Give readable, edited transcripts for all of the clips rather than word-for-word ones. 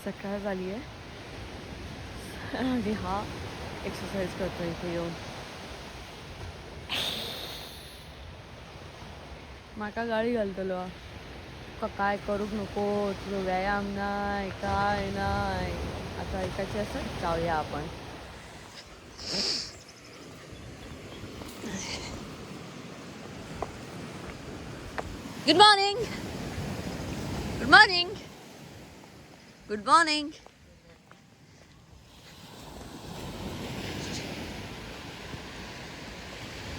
सकाळ झाली आहे आणि हा एक्सरसाइज करतो इथे येऊन. माका गाडी घालतलो का काय करूक नको, तुझं व्यायाम नाही काय नाही. आता ऐकायचे असं जाऊया आपण. Good morning, good morning, good morning.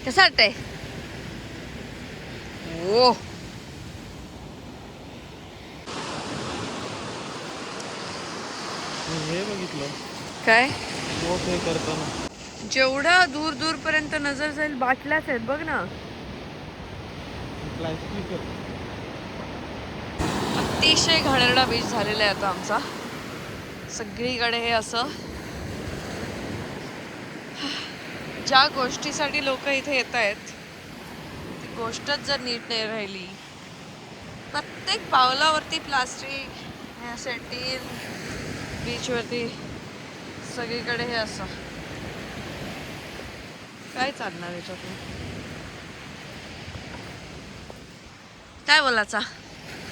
कसं वाटतंय? ओ हे बघितलं काय हे करताना जेवढा दूर दूर पर्यंत नजर जाईल बाटल्याच आहेत बघ ना. प्लास्टिक अतिशय घाणेरडा बीच झालेला आहे आता आमचा. सगळीकडे हे असं ज्या गोष्टीसाठी लोक इथे येत आहेत ती गोष्टच जर नीट नाही राहिली, प्रत्येक पावलावरती प्लास्टिक, हे असे टीन, बीचवरती सगळीकडे हे असं काय चालणार याच्यातून? काय बोलायचा?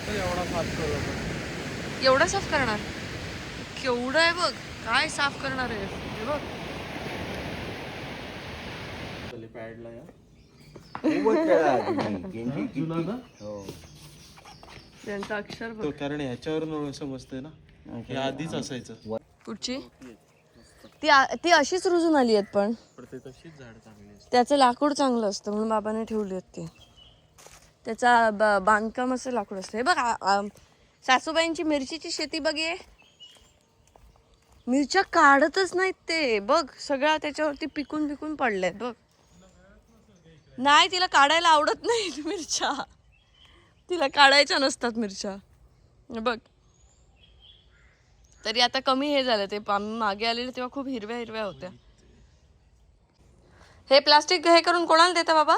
एवढा साफ करतो. एवढा साफ करणार? केवढं आहे बघ. काय साफ करणार आहे हे बघ. पॅडला या त्यांचं अक्षर बघ. तो कारण ह्याच्यावरून समजतंय ना, हे आधीच असायचं. कुठची? ती अशीच रुजून आली आहेत पण ते तशीच झाड चांगली असतात. त्याचं लाकूड चांगलं असतं म्हणून बाबाने ठेवली आहेत ती. त्याचा बांधकाम असं लाकूड असतं. हे बघ सासूबाईंची मिरचीची शेती बघ. ये मिरच्या काढतच नाहीत ते बघ. सगळ्या त्याच्यावरती पिकून पिकून पडल्यात बघ. नाही, तिला काढायला आवडत नाही मिरच्या. तिला काढायच्या नसतात मिरच्या बघ. तरी आता कमी हे झालं. ते मागे आलेले तेव्हा खूप हिरव्या हिरव्या होत्या. हे प्लास्टिक हे करून कोणाला देता बाबा?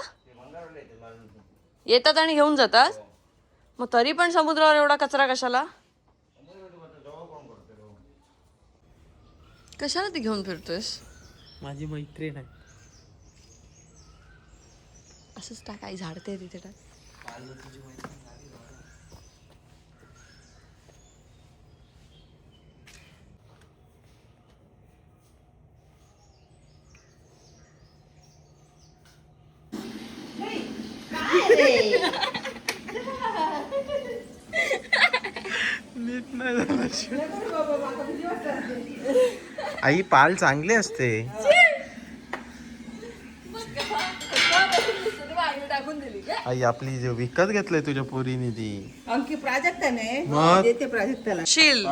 येतात आणि घेऊन जातात. मग तरी पण समुद्रावर एवढा कचरा कशाला? कशाला ती घेऊन फिरतोयस? माझी मैत्रीण आहे. असंच टाक. आई झाडते तिथे टाक. नीट नाही झालं. आई पाल चांगले असते. आई आपली जे विकत घेतलंय तुझ्या पोरीने ती अंकी प्राजक्ताने मग देते प्राजक्ताला. शील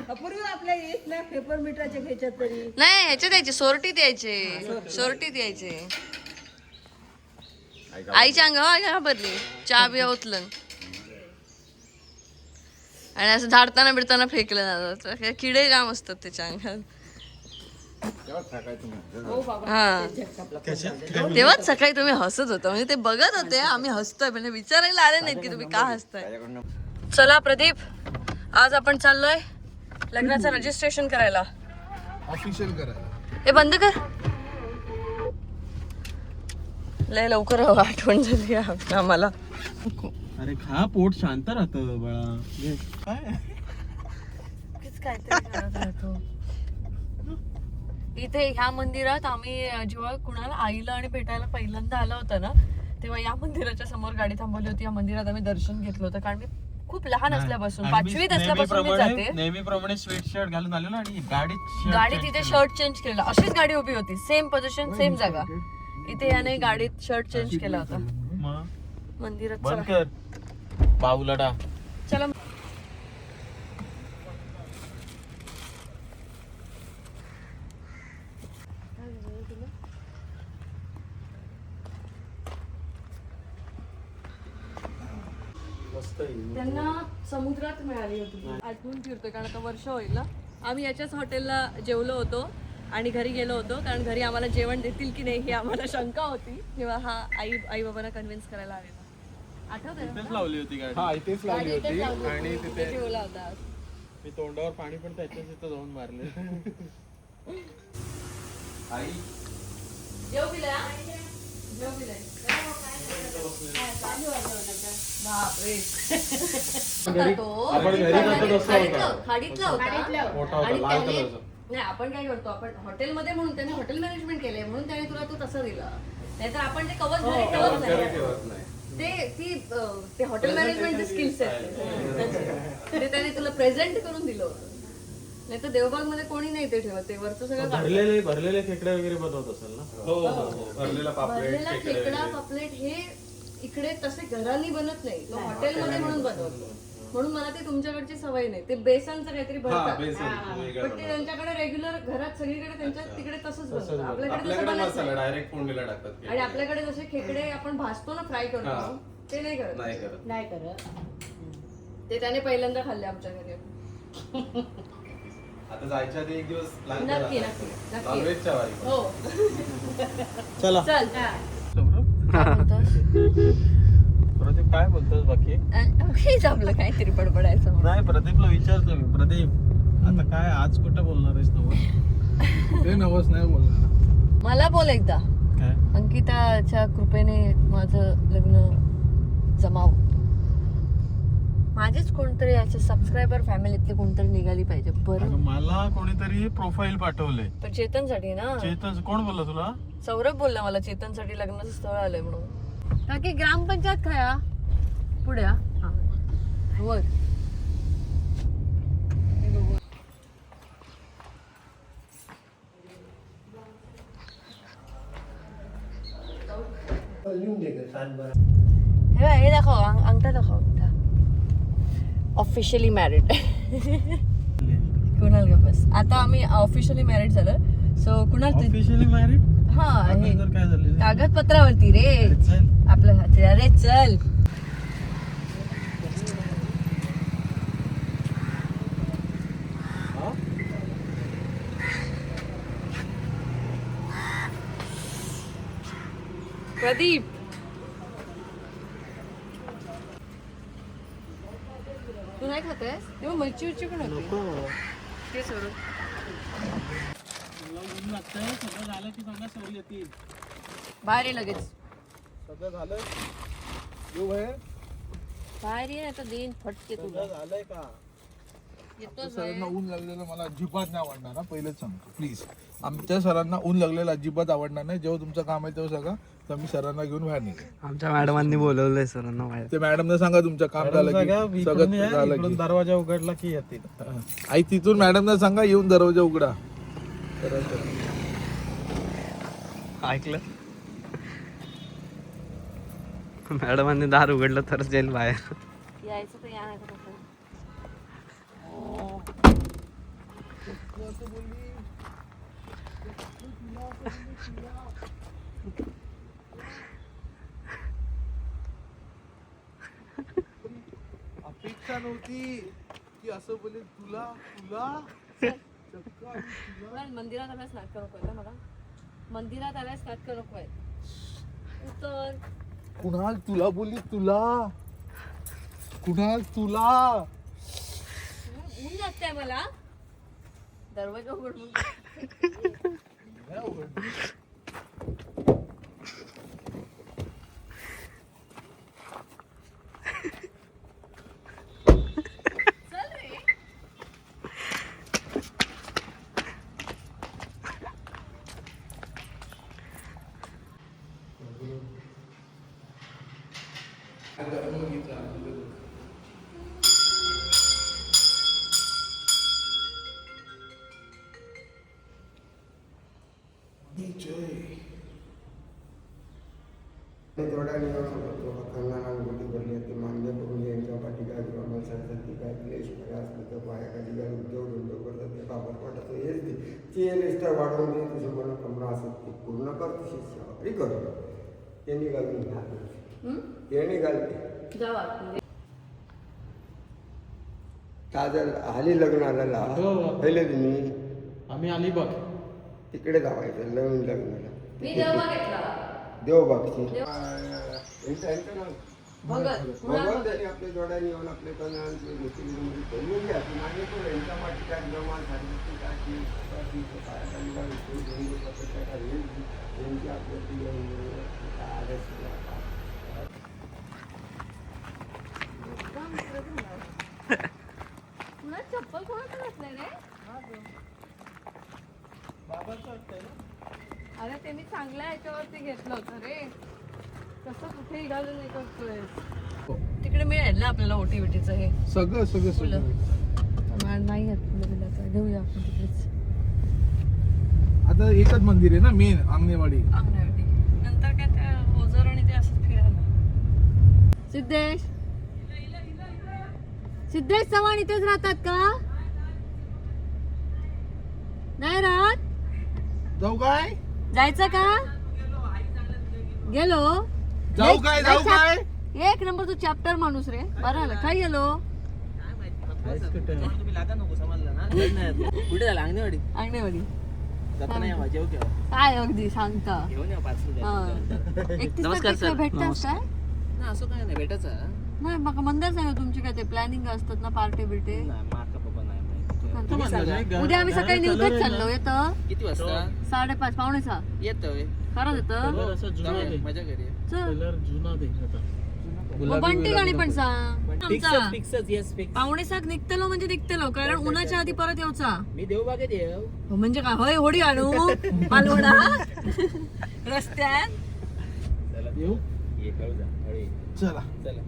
पूर्वी आपल्या येत ना पेपर मीटरच्या घ्यायच्यात तरी नाही, ह्याचे द्यायचे. सोरटीत यायचे. सोरटीत यायचे. आईच्या अंगावर घाबरली. चहा बिया उचलन आणि असं झाडताना बिडताना फेकलं जातात. किडे जाम असतात त्याच्या अंगात. हा, तेव्हाच सकाळी तुम्ही हसत होता. म्हणजे ते बघत होते आम्ही हसतोय, म्हणजे विचारायला आले नाहीत की तुम्ही का हसताय. चला प्रदीप, आज आपण चाललोय लग्नाचं रजिस्ट्रेशन करायला. ऑफिशियल करायला. हे बंद कर. लय लवकर आठवण झाली आम्हाला. अरे खा, पोट शांत राहतं बाळा. काय इथे ह्या मंदिरात आम्ही जेव्हा कुणाला आईला आणि भेटायला पहिल्यांदा आला होता ना, तेव्हा या मंदिराच्या समोर गाडी थांबवली होती. या मंदिरात आम्ही दर्शन घेतलं होतं. कारण मी खूप लहान असल्यापासून, 5वीत असल्यापासून मी जाते. नेहमीप्रमाणे स्वेट शर्ट घालून आलो ना, आणि गाडी तिथे शर्ट चेंज केला. अशीच गाडी उभी होती, सेम पोझिशन, सेम जागा. इथे याने गाडीत शर्ट चेंज केला होता मंदिरात. बंद कर बावलडा. चला त्यांना समुद्रात मिळाली होती. आठवून फिरतोय कारण आता वर्ष होईल ना. आम्ही याच्याच हॉटेलला जेवलो होतो आणि घरी गेलो होतो. कारण घरी आम्हाला जेवण देतील की नाही ही आम्हाला शंका होती. तेव्हा हा आई बाबांना कन्व्हिन्स करायला आलेला. आठवतंय लावली होती गाडी. हा, इथेच लावली होती आणि तिथे जेवला होता. मी तोंडावर पाणी पण त्याच्याच इथं जाऊन मारले. आई आपण घरी करतो तसं होता. मोठा होता, लाल कलरचा. नाही आपण काय करतो, आपण हॉटेलमध्ये म्हणून त्याने हॉटेल मॅनेजमेंट केलंय म्हणून त्याने तुला तो तसं दिला. नाहीतर आपण ते कवच घरी ठेवत नाही. ते हॉटेल मॅनेजमेंटचे स्किल्स आहेत ते त्याने तुला प्रेझेंट करून दिलं होतं. नाही तर देवबाग मध्ये कोणी नाही ते ठेवत, ते वरचं सगळं भरलेले खेकडे वगैरे बनवत असेल ना. भरलेला खेकडा पापलेट हे इकडे तसे घरांनी बनत नाही, तो हॉटेलमध्ये म्हणून बनवतो. म्हणून मला ते तुमच्याकडची सवय नाही. ते बेसनचं काहीतरी भरतात पण ते त्यांच्याकडे रेग्युलर घरात सगळीकडे त्यांच्या तिकडे तसंच बनतं. आपल्याकडे तसं बनत नाही. डायरेक्ट फोडणीला टाकतात. आणि आपल्याकडे जसे खेकडे आपण भाजतो ना, फ्राय करतो, ते नाही करत. नाही करत. ते त्याने पहिल्यांदा खाल्ले आमच्या घरी. आता जायच्या आधी एक दिवस प्लॅन नक्की करा. नक्की नक्की. नॉनव्हेजच्या वारी. हो चला चल. प्रदीप काय बोलतोस बाकी? हेच आपलं काहीतरी बडबडायचं. नाही, प्रदीपला विचारतो मी. प्रदीप आता काय आज कुठं बोलणार आहेस नवस? ते नवस नाही बोलणार. मला बोल एकदा. काय? अंकिताच्या कृपेने माझं लग्न जमाव. माझेच कोणतरी असे सबस्क्रायबर फॅमिलीतले कोणतरी निघाली पाहिजे बरं. अगं, मला कोणीतरी प्रोफाईल पाठवले. पण चेतनसाठी ना. चेतन कोण बोलला तुला? सौरभ बोलला मला चेतनसाठी लग्नाचं स्थळ आलंय म्हणून. बाकी ग्रामपंचायत खाया पुढे वर. हे दाखव, अंगठा दाखव. Officially married. कुणाल ग बस. आता आम्ही ऑफिशियली मॅरिड झालं. So Kunal officially married? हा हे काय झालं? कागदपत्रावरती रे आपल्या हाती. अरे चल. प्रदीप तू नाही खातेस? तेव्हा मच्छी उच्ची पण होती. ते सोडून सगळं झालं की सांगा, सवय येतील. बाहेर ये लगेच. सगळं झालं येऊ बाहेर. बाहेर ये आता देईन फटके तुला. सगळं झालंय का? येतोच सरांना ऊन लागलेलं मला अजिबात नाही आवडणार ना, पहिलेच सांगतो प्लीज. आमच्या सरांना ऊन लागलेलं अजिबात आवडणार नाही. जेव्हा तुमचं काम आहे तेव्हा सांगा, तर मी सरांना घेऊन बाहेर निघेन. आमच्या मॅडमांनी बोलवलंय सरांना बाहेर. ते मॅडमने सांगा तुमचं काम झालं की सगळं झालं की दरवाजा उघडला की येतील. आई तिथून मॅडमने सांगा येऊन दरवाजा उघडा. ऐकलं? मॅडमांनी दार उघडलं तरच जाईल बाहेर. यायचं तर या नाही तर कसं. अपेक्षा नव्हती की असं बोले तुला तुला. मंदिरात आल्यास नाटक नको आहे मला. मंदिरात आल्यास नाटक नको आहे. उतर. कुणाल तुला बोलली तुला. कुणाल तुला. ऊन लागतंय मला. दरवाजा उघड म्हणून. तेवढा नियम कंगना गोटी भरली ते मान्य करून यांच्या पाठीका किंवा माणसांसाठी काय क्लेश काय असलं तर बायाखाली काय उद्योग करतात ते बाबा वाटत हेच ते लिस्टर वाढवून दे तुझी मनोकामना असत ती पूर्ण कर तुझी सेवा कर. ते निघाल ते निघालते जावा. ताजल हाली लग्नाला पहिले तुम्ही आम्ही अलिबाग तिकडे जावायचं नवीन लग्नाला. मी देवबाग घेतला. देवबागची भगवान तरी आपल्या जोड्याने येऊन आपले कल्याणाची गोष्टी करून घ्या की माझे पण यांच्या पाठी काय प्रमाण सांगितली त्यांची चप्पल कोणाचं घातलंय रे? अरे ते मी चांगल्या याच्यावरती घेतलं होतं रे. कसं कुठेही घालून नाही करतोय. तिकडे मिळेल ना आपल्याला ओटीवीटीचं हे सगळं सगळं फुलं. सगळं नाही घेतलं घेऊया आपण तिकडेच आता एकच मंदिर आहे ना मेन आंगणेवाडी. अंगणवाडी. नंतर काय त्या ओझर आणि ते असंच फिरायला. सिद्धेश सिद्धेश चव्हाण इथेच राहतात का? नाही राहत? जाऊ काय जायचं का? गेलो जाऊ काय जाऊ काय एक नंबर तू चॅप्टर माणूस रे. बरं आलं काय गेलो? कुठे झालं अंगणवाडी अंगणवाडी जाता नाही आवाज येऊ घ्या काय अगदी सांगता. घेऊन या पार्सल 31 नमस्कार तारखेला सर. भेटतास काय? ना असं काय नाही भेटायचं नाही मग मंदिर सांगा तुमची काय ते प्लॅनिंग असतात ना पार्टी बिर्टी. नाही माका पप्पा नाही माहिती. उद्या आम्ही सकाळी निवडत चाललो. येतं किती वाजता 5:30 पावणेचा येतोय खरंच येतं. जाऊया, मजा करूया चल मग बंटी गाणी पण सांग. आमचा फिक्सच येस फिक्स 5:30 निघतलो म्हणजे निघतलो कारण उन्हाच्या आधी परत येऊचा. मी देऊ बागेत येऊ हो म्हणजे काय होय होडी आणू मालवणा रस्त्यात. येऊ ये कळू जा हळू ये. चला चला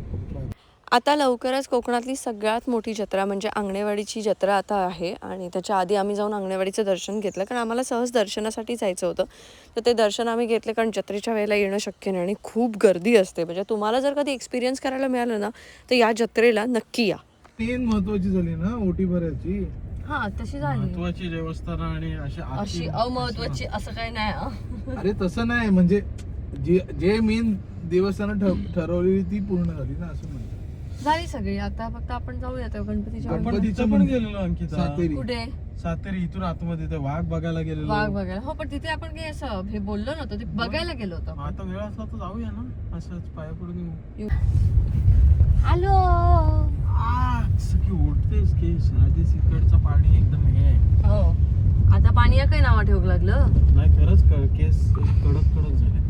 आता लवकरच कोकणातली सगळ्यात मोठी जत्रा म्हणजे आंगणेवाडीची जत्रा आता आहे आणि त्याच्या आधी आम्ही जाऊन आंगणेवाडीचं दर्शन घेतलं कारण आम्हाला सहज दर्शनासाठी जायचं होतं. तर ते दर्शन आम्ही घेतलं कारण जत्रेच्या वेळेला येणं शक्य नाही आणि खूप गर्दी असते. म्हणजे तुम्हाला जर कधी एक्सपिरियन्स करायला मिळालं ना तर या जत्रेला नक्की या. तीन महत्वाची झाली ना ओटी भरायची. हा तशी झाली. महत्वाची देवस्थान आणि अशी अमहत्वाची असं काही नाही. अरे तसं नाही म्हणजे जे मेन देवस्थान ठरवलेली ती पूर्ण झाली ना असं म्हणजे. झाली सगळी. आता फक्त आपण जाऊया त्या गणपतीच्या गणपतीचं पण गेलेलो अंकिता. सातेरी. कुठे? सातेरी इथून आतमध्ये ते वाघ बघायला गेलेलो. वाघ बघायला. हो पण तिथे आपण काही असं हे बोललो नव्हतं. ते बघायला गेलो होतो. आता वेळ असला तर जाऊया ना असंच पाया पडून येऊ. हॅलो की उठतेस केस आधीच इकडचं पाणी एकदम हे आहे. हो आता पाणी या काही नावा ठेवू लागलं. नाही खरंच केस कडक कडक झाले.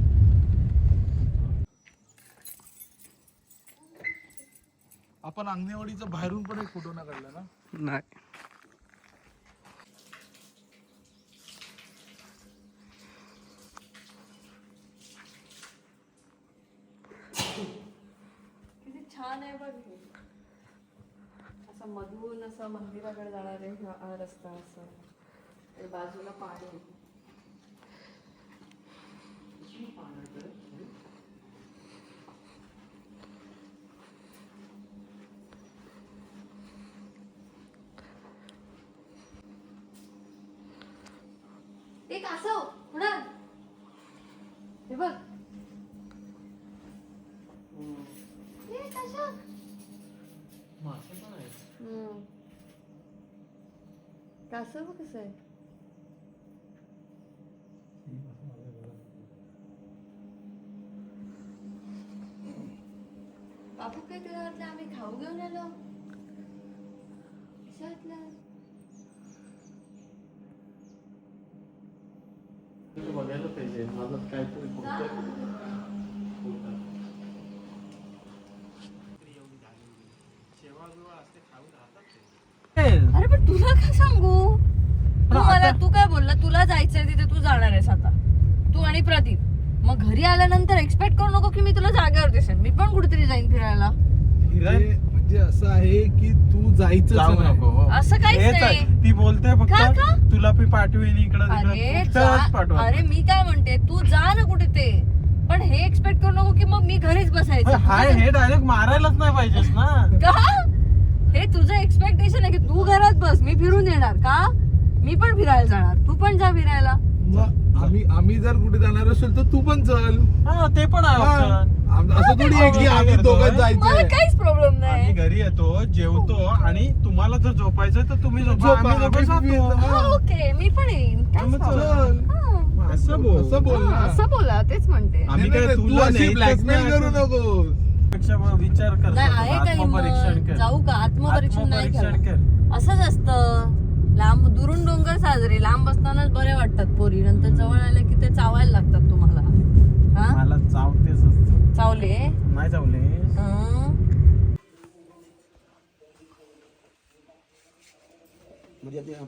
आपण अंगणेवाडीचा बाहेरून पण एक फोटो ना काढला ना. नाही किती छान आहे बघ. असं मधून असं मंदिराकडे जाणारे हा रस्ता असं बाजूला पाणी. एक असं पुढं हे बघ. कसं बघ कसं आहे. बापू काय तुला वाटलं आम्ही खाऊ घेऊन आलो. बघायला पाहिजे मला काहीतरी अरे पण तुला काय सांगू. तू काय बोलला तुला जायचंय तिथे तू जाणार आहेस आता तू आणि प्रदीप. मग घरी आल्यानंतर एक्सपेक्ट करू नको की मी तुला जागेवर दिसेन. मी पण कुठेतरी जाईन फिरायला. म्हणजे असं आहे की तू जायचं जाऊ नको. असं काहीच नाही. ती बोलते का? फक्त तुला मी पाठवेन इकडं अरे पाठवा. अरे मी काय म्हणते तू जा ना कुठे ते पण हे एक्सपेक्ट करू नको की मग मी घरीच बसायचं. हाय हे डायरेक्ट मारायलाच नाही पाहिजेस ना. का हे तुझं एक्सपेक्टेशन आहे की तू घरात बस मी फिरून येणार का. मी पण फिरायला जाणार तू पण जा फिरायला. मग आम्ही जर कुठे जाणार असेल तर तू पण चल. हा ते पण आहे option. असं थोडी आहे की आम्ही दोघं मला जायचं. काहीच प्रॉब्लेम नाही. आम्ही घरी येतो जेवतो आणि तुम्हाला जर झोपायचं तर तुम्ही झोपा आम्ही दोघं जातो. ओके मी पण येईन काहीच problem नाही. चल. असं बोल असं बोल ना. असं बोला तेच म्हणते. आम्ही नाही, काय नाही, तू तुला अशी न्यायचंच ब्लॅकमेल नाही करू असं. नको. विचार कर, नाही आहे का आत्मपरीक्षण हिंमत? कर. जाऊ का? आत्मपरीक्षण नाही आत्मपरीक्षण केलं. कर. असंच असतं. लांब दुरून डोंगर साजरे, लांब असतानाच बरे वाटतात पोरी, नंतर जवळ आले की ते चावायला लागतात तुम्हाला. हा मला चावतेच असतं. चावले नाही चावले.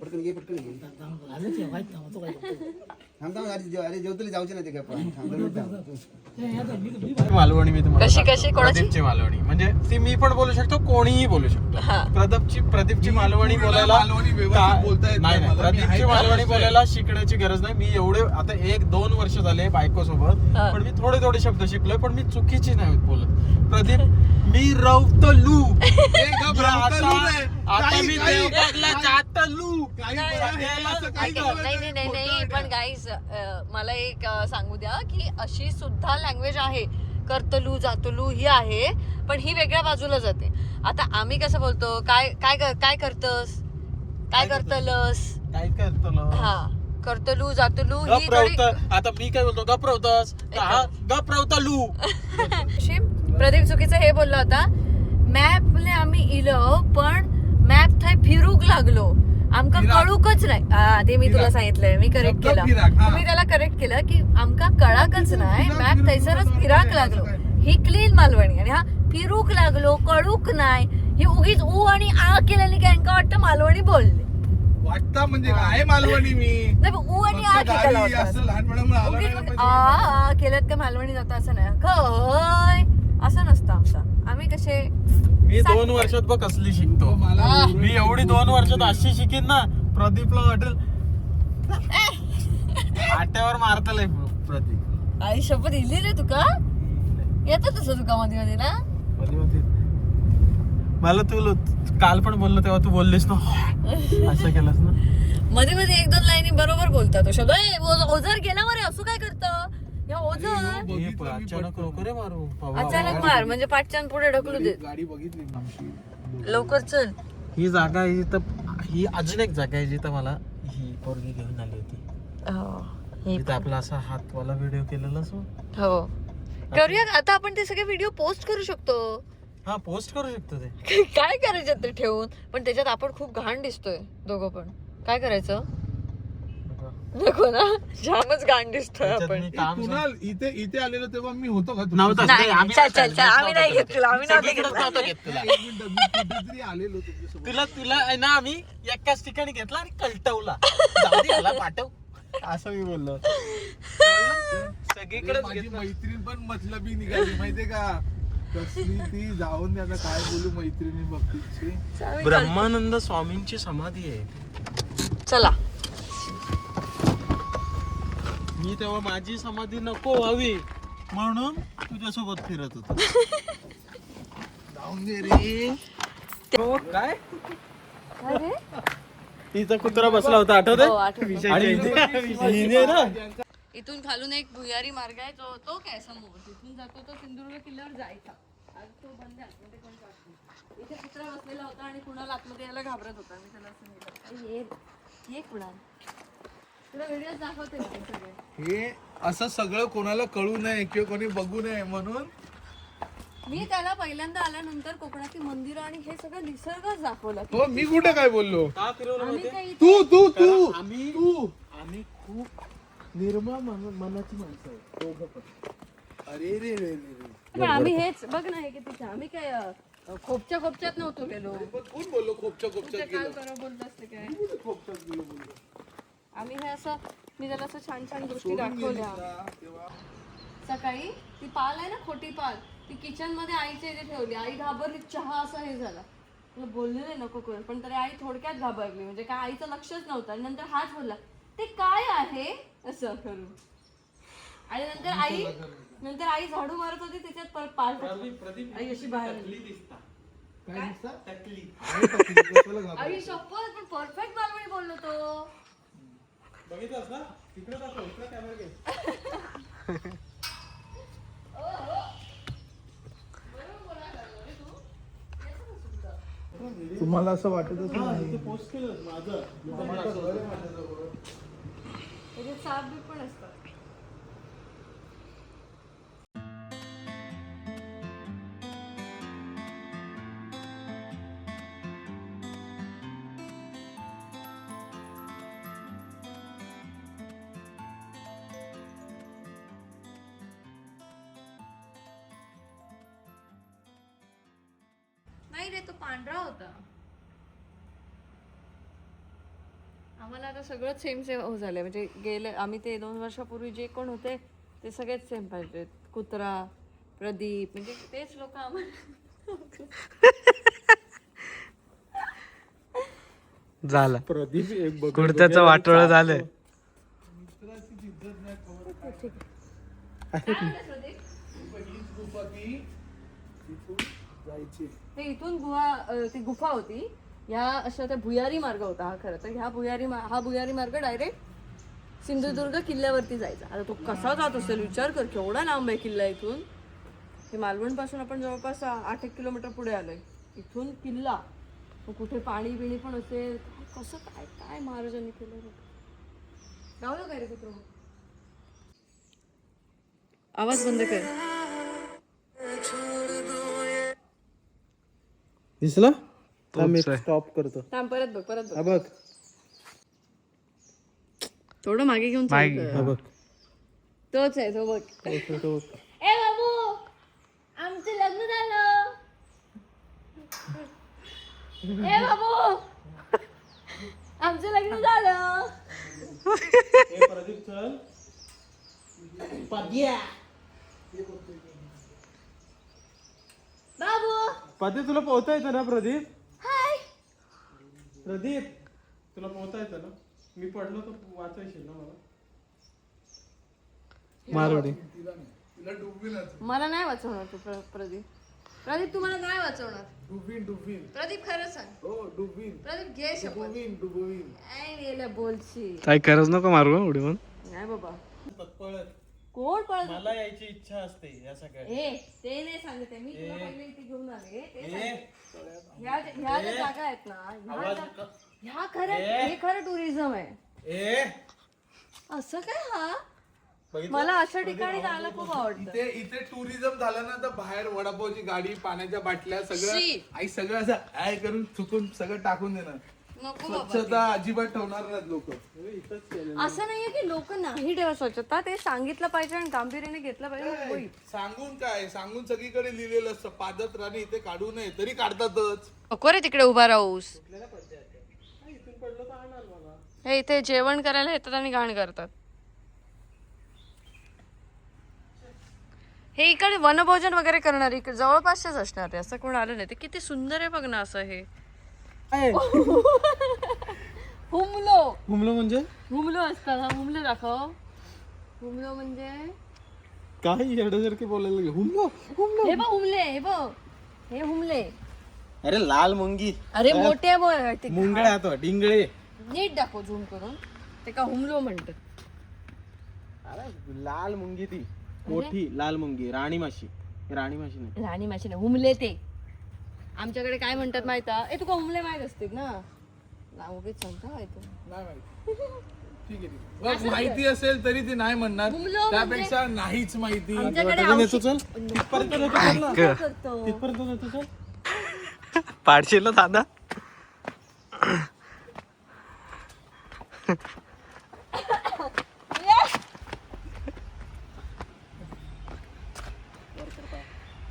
पटकन घे अरे जेवतली जाऊचे नाही ते मालवणी मी तुम्हाला कशी- सांगतो. कशी? कोणाची? प्रदीपची मालवणी म्हणजे ती मी पण बोलू शकतो, कोणीही बोलू शकतो. प्रदीपची मालवणी बोलायला मालवणी व्यवस्थित बोलता येत नाही नाही मला. मी प्रदीपची ऐकत मालवणी असतोय. बोलायला शिकण्याची गरज नाही. मी एवढे आता 1-2 वर्ष झाले बायको सोबत, हा. पण मी थोडे शब्द शिकलोय, पण मी चुकीची नाही बोलत. प्रदीप मी रवतलू आता मी देवबागला जातलू. नाही पण गाईज मला एक सांगू द्या की अशी सुद्धा लँग्वेज आहे. करतलू जातलू ही आहे, पण ही वेगळ्या बाजूला जाते. आता आम्ही कसं बोलतो, काय काय काय करतस, काय करतलस, काय करतो हा करतलू जातलू ही थोडी. आता मी काय बोलतो, गप्रवतस गप्रवतलू. प्रदीप चुकीचं हे बोलला होता. मॅपने आम्ही इलो, पण मॅप थंय फिरूक लागलो, आमका कळूकच नाही. ते मी तुला सांगितलंय, मी करेक्ट केलं. मी त्याला करेक्ट केलं की आमका कळाकच नाही, मॅप थैसरच फिराक लागलो. ही क्लीन मालवणी. आणि हा फिरूक लागलो, कळूक नाही, ही उगीच ऊ आणि आ केल्याने काय वाटतं मालवणी बोलले वाटतं. म्हणजे काय मालवणी मी नाही, ऊ आणि आ केलं असं लहानपणामुळे आ केलं का मालवणी जातं असं नाही. काय असं नसतं आमचं. आम्ही कसे मी 2 वर्षात बघ कसली शिकतो. मी एवढी 2 वर्षात अशी शिकीन ना, प्रदीपला वाटेल आट्यावर मारतलंय प्रदीप. आई शपथ इली रे तुका येतं तसं तुका मध्ये मध्ये ना. मला तू काल पण बोललो तेव्हा तू बोललीस ना असं केलंस ना. मध्ये मध्ये 1-2 लाईनी बरोबर बोलता तो शब्द. ओझर गेला मरे, असं काय करतं या ओझर. अचानक नको रे मारू. अचानक मार म्हणजे पाठच्यान पुढे ढकलू दे. गाडी बघितली लवकर चल. ही जागा आहे जिथं, ही अजून एक जागा आहे जिथं मला ही पोरगी घेऊन आली होती. तिथं आपला असा हातवाला व्हिडिओ केलेला असो. हो करूया. आता आपण ते सगळे व्हिडिओ पोस्ट करू शकतो. हा पोस्ट करू शकतो ते. काय करायचं ते ठेवून, पण त्याच्यात आपण खूप घाण दिसतोय दोघं पण. काय करायचं नको ना, जामच घाण दिसतोय आपण. कुणाल इथे आलेलो तेव्हा मी होतो का नव्हतं. नाही, आम्ही चल चल चल, आम्ही नाही घेत तुला, आम्ही नव्हते घेत. नव्हतं घेत तुला. एक मिनिट मी कुठेतरी आलेलो तुमच्यासोबत. तुला आहे ना आम्ही एकाच ठिकाणी घेतला आणि कलटवला. जाऊ दे याला पाठव असं मी बोललो. सगळीकडे माझी मैत्रीण पण मतलबी निघाली माहितीये का. कसली ती जाऊन दे आता काय बोलू मैत्रिणी बाबतीची. ब्रह्मानंद स्वामींची समाधी आहे. चला. मी तेव्हा माझी समाधी नको व्हावी म्हणून तुझ्यासोबत फिरत होतो. जाऊन दे रे. काय अरे तिचा कुत्रा बसला होता आठवत हो, आठवतं. आणि हिने ना इथून खालून एक भुयारी मार्ग आहे, तो काय समोर तिथून जातो तो सिंधुदुर्ग किल्ल्यावर जायचा. आज तो बंद आहे, आतमध्ये कोण जात नाही. इथे कुत्रा बसलेला होता आणि कुणाला आतमध्ये यायला घाबरत होता. मी त्याला असं नेलं, ये कुणाल, तुला व्हिडिओ दाखवते मी ते सगळे. हे असं सगळं कोणाला कळू नये किंवा कोणी बघू नये म्हणून मी त्याला पहिल्यांदा आल्यानंतर कोकणातील मंदिरं आणि हे सगळं निसर्गच दाखवला. हो मी कुठे काय बोललो. का फिरवलं आम्ही माहितीये? काही तू तू तू आम्ही खूप निर्मळ मनाची माणसं आहे दोघं पण. अरे रे रे रे. पण आम्ही हेच बघ ना, हे किती छान. आम्ही काय खोपच्यात नव्हतो गेलो. कोण बोललो खोपच्या खोपच्यात काल गेलो. परवा बोललो असते काय. खोपच्यात गेलो बोललो. आम्ही हे असं, मी त्याला असं छान छान गोष्टी सोडून गेलीस दाखवल्या. ना तेव्हा. सकाळी ती पाल आहे ना, खोटी पाल, ती किचन मध्ये आईच्या इथे ठेवली. आई घाबरली, चहा असा हे झाला. तुला बोलले नाही नको करू, पण तरी आई थोडक्यात घाबरली. म्हणजे काय आईचं लक्षच नव्हतं. आणि नंतर हाच बोलला, ते काय आहे असं करून. आणि नंतर आई झाडू मारत होती, त्याच्यात परत पाल टाकली. आई अशी बाहेर आली. काय दिसतं? आई शपथ, पण परफेक्ट मालवणी बोललो तो. बघितलंस ना तिकडे दाखव, इकडे कॅमेरा घे. तुम्हाला असं वाटतच नाही. पोस्ट केलं माझं. त्याच्यात साप बीप पण असतात. नाही रे, तो पांढरा होता. आम्हाला आता सगळं सेम सेम झालंय. म्हणजे गेले आम्ही ते 2 वर्षापूर्वी जे कोण होते ते सगळेच सेम पाहिजे. कुत्रा, प्रदीप, म्हणजे तेच लोक आम्हाला. झालं प्रदीप एक बघ कुर्त्याचं वाटोळं झालंय. हे इथून ती गुफा होती. ह्या अशा त्या भुयारी मार्ग होता हा. खरं तर हा भुयारी मार्ग डायरेक्ट सिंधुदुर्ग किल्ल्यावरती जायचा. आता तो कसा जात असेल विचार कर, केवढा लांब आहे किल्ला इथून. हे मालवण पासून आपण जवळपास 8-1 किलोमीटर पुढे आलोय. इथून किल्ला, कुठे पाणी बिणी पण असेल. कसं काय काय महाराजांनी केलं. गावलं काय रे कुत्र? आवाज बंद कर. दिसला? तोच आहे. स्टॉप करतो. थांब, परत बघ, परत हा बघ. बघ, थोडं मागे घेऊन चाल मागे. कर. हा बघ. तोच आहे तो, बघ. तो ए बाबू, आमचं लग्न झालं. ए बाबू, आमचं लग्न झालं. प्रदीप चल. पाद्या. बाबू, पाद्या तुला पोहता येतं ना प्रदीप? हाय. प्रदीप तुला पोहता येतं ना? मी पडलो तर वाचायशील ना मला? मारवडी. तिला डुबवीनच. मला नाही वाचवणार तू प्रदीप. प्रदीप तू मला नाही वाचवणार. डुबवीन. प्रदीप खरं सांग. हो डुबवीन. प्रदीप घे शपथ. डुबवीन. काय गेलं बोलशी. काय करच नको मारू उडी पण. नाही बाबा. पळत. कोण पळत? मला यायची इच्छा असते या सगळ्या. ए ते नाही सांगते मी. तुला पहिले इथे घेऊन आले. ह्या ज्या जागा आहेत ना, ह्या खरं, हे खरं टुरिझम आहे. असं काय हा? मला अशा ठिकाणी जायला खूप आवडतं. इथे टुरिझम झालं ना तर बाहेर वडापावची गाडी, पाण्याच्या बाटल्या सगळं शी. आई सगळं असं आय करून चुकून सगळं टाकून देणार. नको बाबा. स्वच्छता अजिबात ठेवणार नाहीत लोक. असं नाहीये की लोक नाही ठेवा स्वच्छता. ते सांगितलं पाहिजे आणि गांभीर्याने घेतलं पाहिजे, मग होईल. सांगून सगळीकडे लिहिलेलं असतं पादत राणी इथे काढू नये तरी काढतातच. नको रे तिकडे उभा राहूस. हे इथे जेवण करायला येतात आणि घाण करतात. हे इकडे वनभोजन वगैरे करणार इकडे जवळपासच असणार आहे. असं कोण आलं नाही. ते किती सुंदर आहे बघ ना. असं हे हुमलो. हुमलो म्हणजे हुमलो असतात. हा हुमलो दाखव. हुमलो म्हणजे काही येड्यासारखे बोलायला लागले. हुमलो हुमलो. हे बघ हुमले. हे बघ, हे हुमले. अरे लाल मुंगी. अरे मोठे बोल. ते मुंगळे हातो डिंगळे. नीट दाखव झूम करून. ते का हुमलो म्हणतात. अरे लाल मुंगी ती मोठी लाल मुंगी. राणी माशी नाही. राणी माशी नाही, हुमले. ते आमच्याकडे काय म्हणतात माहिती आहे? ए तुका हुमले माहित असतील ना? उगीच सांगता माहिती. नाही माहिती. ठीक आहे, ठीक आहे. माहिती असेल तरी ती नाही म्हणणार. हुमलो त्यापेक्षा नाहीच माहिती. आमच्याकडे नेतो चल. तिथपर्यंत नेतो चल ना. करतो. तिथपर्यंत नेतो चल. पाडशील दादा.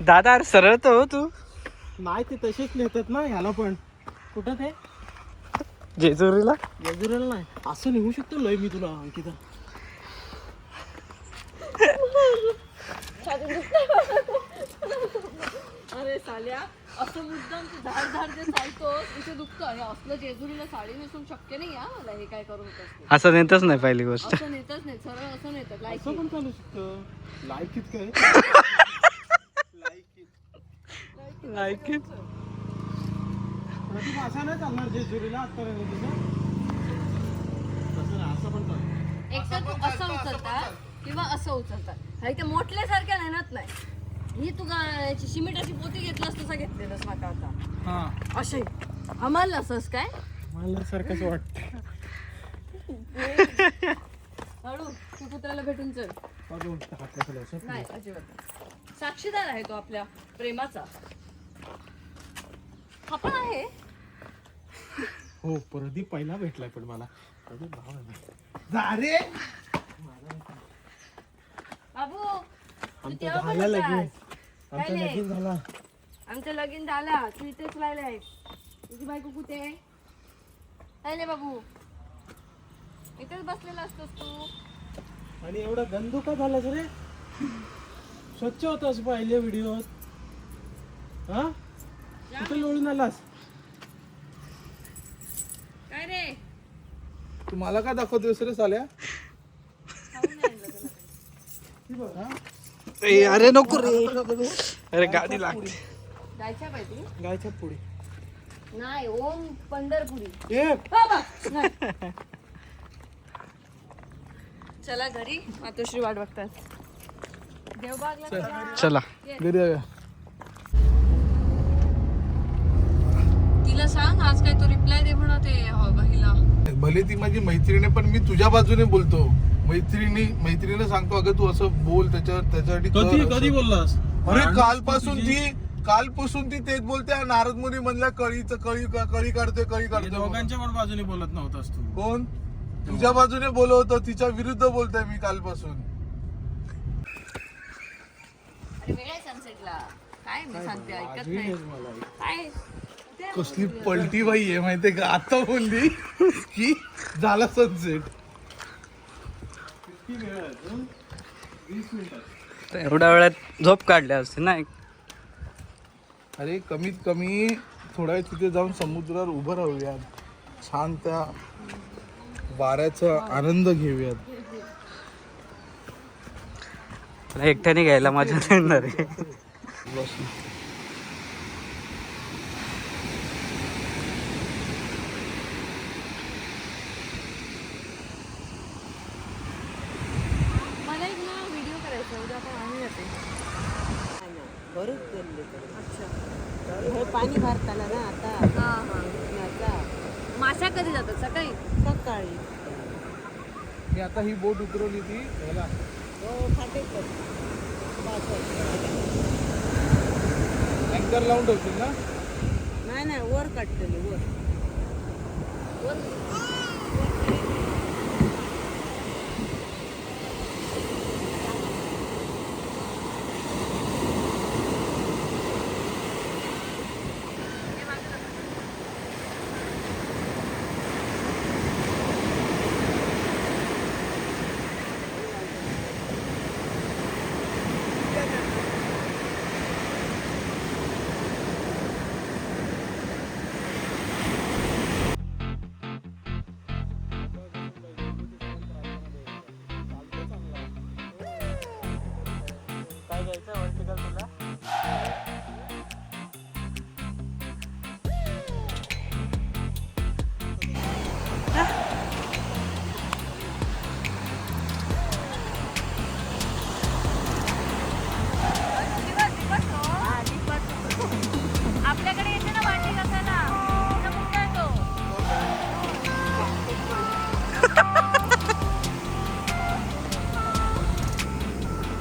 दादा अरे सरळ तर हो तू. नाही ते तसेच नेतात ना ह्याला पण. कुठं ते जेजुरीला जेजुरीला नाही असं निघू शकतो लय मी तुला अंकिता. अरे साल्या, असं मुद्दाम तू धाड धाड जे चालतोस इथे दुखतं. हे असलं जेजुरीला साडी नेसून शक्य नाही हा मला. हे काय करू नकोस. असं नेतच नाही पहिली गोष्ट. असं नेतच नाही. सरळ असं नेतात. लाईक असं पण चालू शकतं. लायकीत काय लायकी प्रदीप असं नाही चालणार जेजुरीला आत्तापर्यंत तुझं. तसं नाही, असं पण चालतं. एक तर तू असं उचलतात किंवा असं उचलतात. हा इथे मोठल्यासारख्या नेणार नाही. ही तू याची सिमेंटाची पोती घेतलास तसं घेतलेलंस माका आता. असे आम्हाला असंच काय मला सारखंच वाटतं. हळू तू कुत्र्याला भेटून चल. नाही अजिबात नाही. साक्षीदार आहे तो आपल्या प्रेमाचा. हा पण आहे. हो प्रदीप पहिला भेटलाय पण मला. प्रदीप भाव आहे. जा रे. बाबू तू आमचं तेव्हा पण झालं लगीन. होतास. काय आमचं नाही. लगीन झाला. आमचं लगीन झालं तू इथेच राहिलाय. तुझी बायको कुठे आहे? राहिले बाबू इथेच बसलेला असतोस तू. आणि एवढा गंदू का झालास रे? स्वच्छ होतास पाहिले व्हिडिओ. हा कुठे लोळून आलास? काय रे तू मला का दाखवतोस रे साल्या? अरे नको रे, अरे गाडी लागते. जायच्या पाहिजे गायच्या पुढे नाही ओम पंढरपुरी. ए चला घरी मातोश्री वाट बघतात. देवबागला चला. चला घरी जाऊया. तिला सांग आज काय तो रिप्लाय दे म्हणा ते हिला. भले ती माझी मैत्रिणी पण मी तुझ्या बाजूने बोलतो. मैत्रिणीला सांगतो अगं तू असं बोल त्याच्यासाठी कर कधी असं. कधी बोललास? अरे कालपासून ती तेच बोलते. नारद मुनी म्हणल्या कळी काढते. दोघांच्या पण बाजूने बोलत नव्हतास तू. कोण? तुझ्या बाजूने बोलवतो, तिच्या विरुद्ध बोलतोय मी कालपासून. अरे वेळ आहे सनसेटला. काय मी सांगते ऐकत नाही काय ते कसली पलटी बाई आहे माहितीये का? आता बोलली की झाला सनसेट. एवढ्या वेळात झोप काढल्या असते ना. अरे कमीत कमी थोडा वेळ तिथे जाऊन समुद्रावर उभं राहूयात, छान त्या वाऱ्याचा आनंद घेऊयात. एकट्याने घ्यायला मजा नाही येणार रे. मला एक ना व्हिडिओ करायचा उद्या आपण आम्ही येते. हे पाणी भरताना ना आता हा हा आता माशा कधी जातात? सकाळी. सकाळी मी आता ही बोट उतरवली ती ह्याला अँकर लावून ठेवतील ना. नाही वर काढतली वर. आपल्याकडे येते ना भांडी घासायला. तिचा मुलगा आहे तो.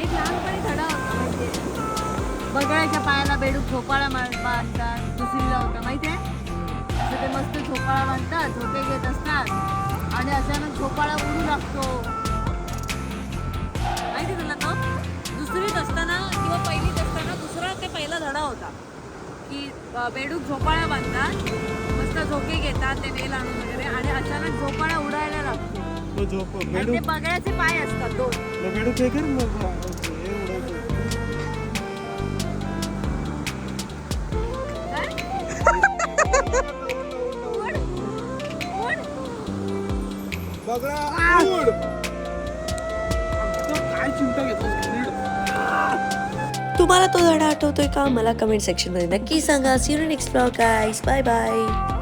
एक लहानपणी धडा होता माहितीये. बगळ्याच्या पायाला बेडूक झोपाळा बांधतात. दुसरीला होता माहितीये. असं ते मस्त झोपाळा बांधतात, झोपे घेत असतात आणि अचानक झोपाळा उडू लागतो. माहिती तुला तो? दुसरीत असताना किंवा पहिलीत असताना दुसरा ते पहिला धडा होता की बेडूक झोपाळा बांधतात, मस्त झोके घेतात ते वेल आणून वगैरे आणि अचानक झोपाळा उडायला लागतो. तो झोप आणि ते बगळ्याचे पाय असतात दोन. बेडूक हे कर मग हे उडवतो. काय? उड. उड. बघा उड. तो काय चिंता घेतोस? तुम्हाला तो धडा आठवतोय का? मला कमेंट सेक्शन मध्ये नक्की सांगा. See you next blog guys. Bye bye.